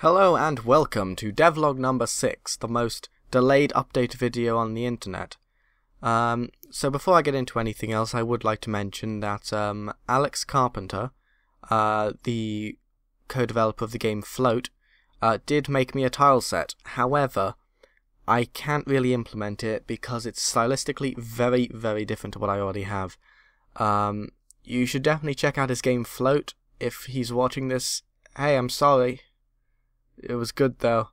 Hello and welcome to Devlog number 6, the most delayed update video on the internet. So before I get into anything else, I would like to mention that Alex Carpenter, the co-developer of the game Float, did make me a tile set. However, I can't really implement it because it's stylistically very, very different to what I already have. You should definitely check out his game Float. If he's watching this, hey, I'm sorry. It was good though.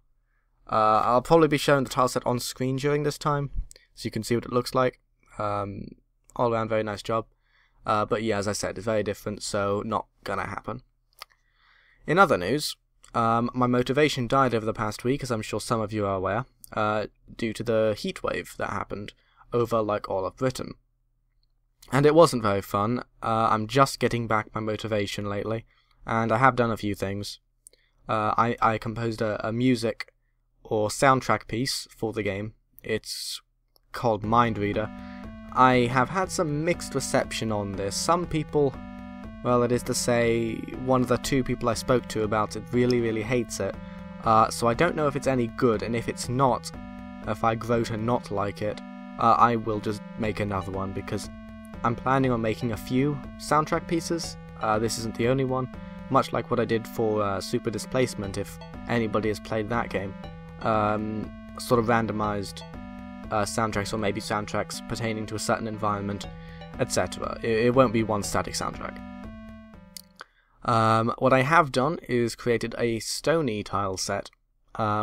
I'll probably be showing the tile set on screen during this time, so you can see what it looks like. All around very nice job. But yeah, as I said, it's very different, so not gonna happen. In other news, my motivation died over the past week, as I'm sure some of you are aware, due to the heat wave that happened over like all of Britain. And it wasn't very fun. I'm just getting back my motivation lately, and I have done a few things. I composed a music or soundtrack piece for the game. It's called Mind Reader. I have had some mixed reception on this. Some people, well, that is to say, one of the two people I spoke to about it really hates it. So I don't know if it's any good, and if it's not, if I grow to not like it, I will just make another one, because I'm planning on making a few soundtrack pieces. This isn't the only one. Much like what I did for Super Displacement, if anybody has played that game. Sort of randomized soundtracks, or maybe soundtracks pertaining to a certain environment, etc. It won't be one static soundtrack. What I have done is created a stony tile set,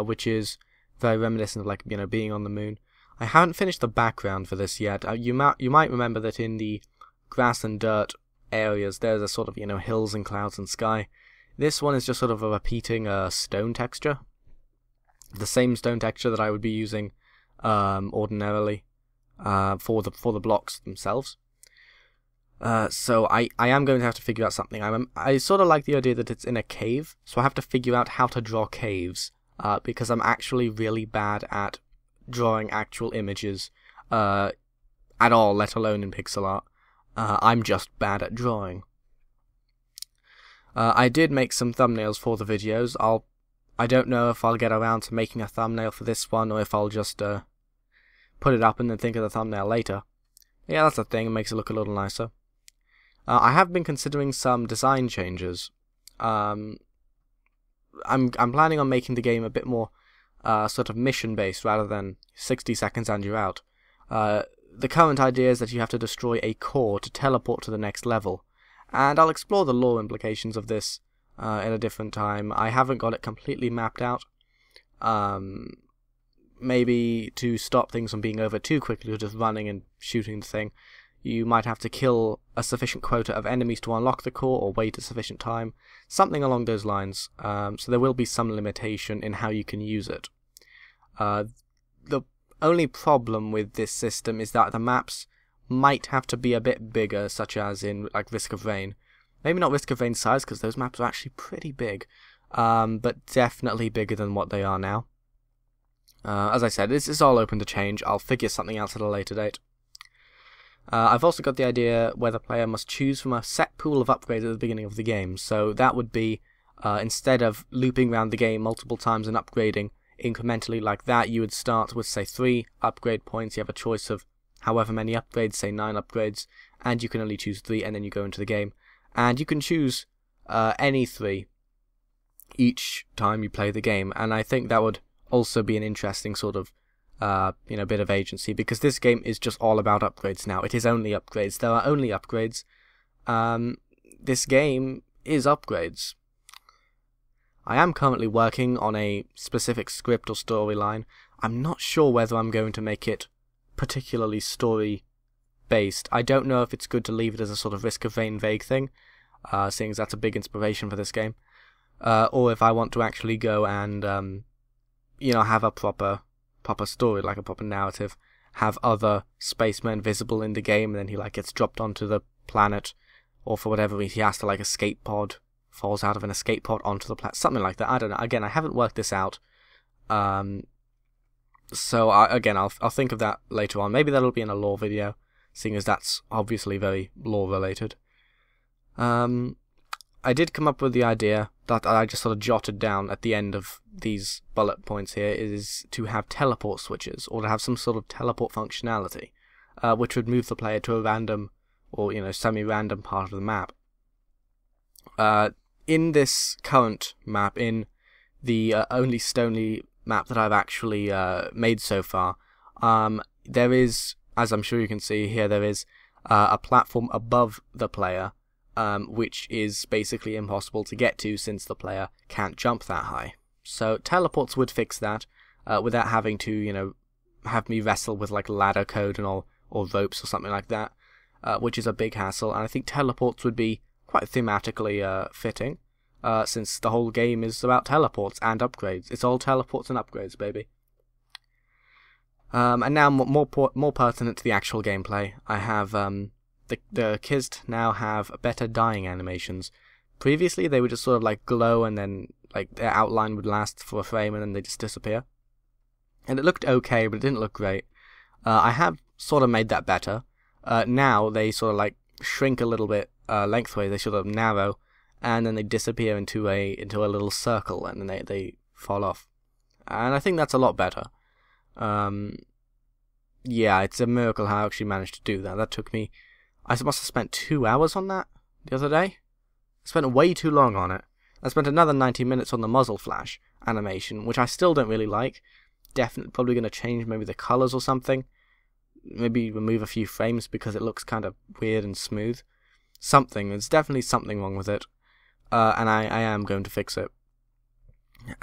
which is very reminiscent of, like, you know, being on the moon. I haven't finished the background for this yet. You might remember that in the grass and dirt areas there's a sort of, you know, hills and clouds and sky. This one is just sort of a repeating stone texture, the same stone texture that I would be using ordinarily for the blocks themselves. So I am going to have to figure out something. I sort of like the idea that it's in a cave, so I have to figure out how to draw caves, because I'm actually really bad at drawing actual images at all, let alone in pixel art. I'm just bad at drawing. I did make some thumbnails for the videos. I don't know if I'll get around to making a thumbnail for this one, or if I'll just put it up and then think of the thumbnail later. Yeah, that's the thing, it makes it look a little nicer. I have been considering some design changes. I'm planning on making the game a bit more sort of mission-based rather than 60 seconds and you're out. The current idea is that you have to destroy a core to teleport to the next level, and I'll explore the lore implications of this in a different time. I haven't got it completely mapped out. Maybe to stop things from being over too quickly, or just running and shooting the thing, you might have to kill a sufficient quota of enemies to unlock the core, or wait a sufficient time, something along those lines. So there will be some limitation in how you can use it. The only problem with this system is that the maps might have to be a bit bigger, such as in like Risk of Rain. Maybe not Risk of Rain size, because those maps are actually pretty big, but definitely bigger than what they are now. As I said, this is all open to change. I'll figure something out at a later date. I've also got the idea where the player must choose from a set pool of upgrades at the beginning of the game. So that would be, instead of looping around the game multiple times and upgrading incrementally like that, you would start with, say, 3 upgrade points. You have a choice of however many upgrades, say 9 upgrades, and you can only choose 3, and then you go into the game. And you can choose any 3 each time you play the game, and I think that would also be an interesting sort of bit of agency, because this game is just all about upgrades now. It is only upgrades. There are only upgrades. This game is upgrades. I am currently working on a specific script or storyline. I'm not sure whether I'm going to make it particularly story-based. I don't know if it's good to leave it as a sort of Risk of Rain vague thing, seeing as that's a big inspiration for this game, or if I want to actually go and have a proper story, like a proper narrative, have other spacemen visible in the game, and then he like gets dropped onto the planet, or for whatever reason he has to like escape pod, falls out of an escape pod onto the planet, something like that. I don't know. Again, I haven't worked this out. So I'll think of that later on. Maybe that'll be in a lore video, seeing as that's obviously very lore related. I did come up with the idea that I just sort of jotted down at the end of these bullet points here, is to have teleport switches, or to have some sort of teleport functionality, which would move the player to a random, or semi-random part of the map. In this current map, in the only Stonely map that I've actually made so far, there is, as I'm sure you can see here, there is a platform above the player, which is basically impossible to get to since the player can't jump that high. So teleports would fix that, without having to, have me wrestle with like ladder code and all, or ropes or something like that, which is a big hassle. And I think teleports would be quite thematically fitting, since the whole game is about teleports and upgrades. It's all teleports and upgrades, baby. And now more pertinent to the actual gameplay, I have the Kyzt now have better dying animations. Previously, they would just sort of like glow, and then like their outline would last for a frame, and then they just disappear. And it looked okay, but it didn't look great. I have sort of made that better. Now they sort of like shrink a little bit lengthways. They sort of narrow, and then they disappear into a little circle, and then they fall off. And I think that's a lot better. Yeah, it's a miracle how I actually managed to do that. That took me, I must have spent 2 hours on that the other day. I spent way too long on it. I spent another 90 minutes on the muzzle flash animation, which I still don't really like. Definitely probably going to change maybe the colours or something. Maybe remove a few frames because it looks kind of weird and smooth. There's definitely something wrong with it. And I am going to fix it.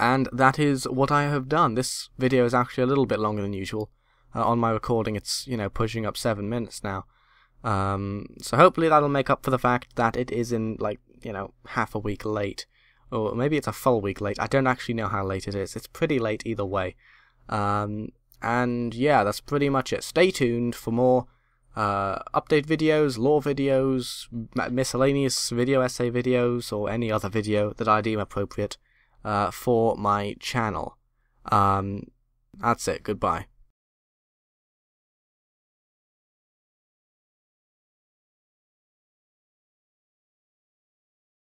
And that is what I have done. This video is actually a little bit longer than usual. On my recording, it's, pushing up 7 minutes now. So hopefully that'll make up for the fact that it is in, like, half a week late. Or maybe it's a full week late. I don't actually know how late it is. It's pretty late either way. And yeah, that's pretty much it. Stay tuned for more update videos, lore videos, miscellaneous video essay videos, or any other video that I deem appropriate for my channel. That's it. Goodbye.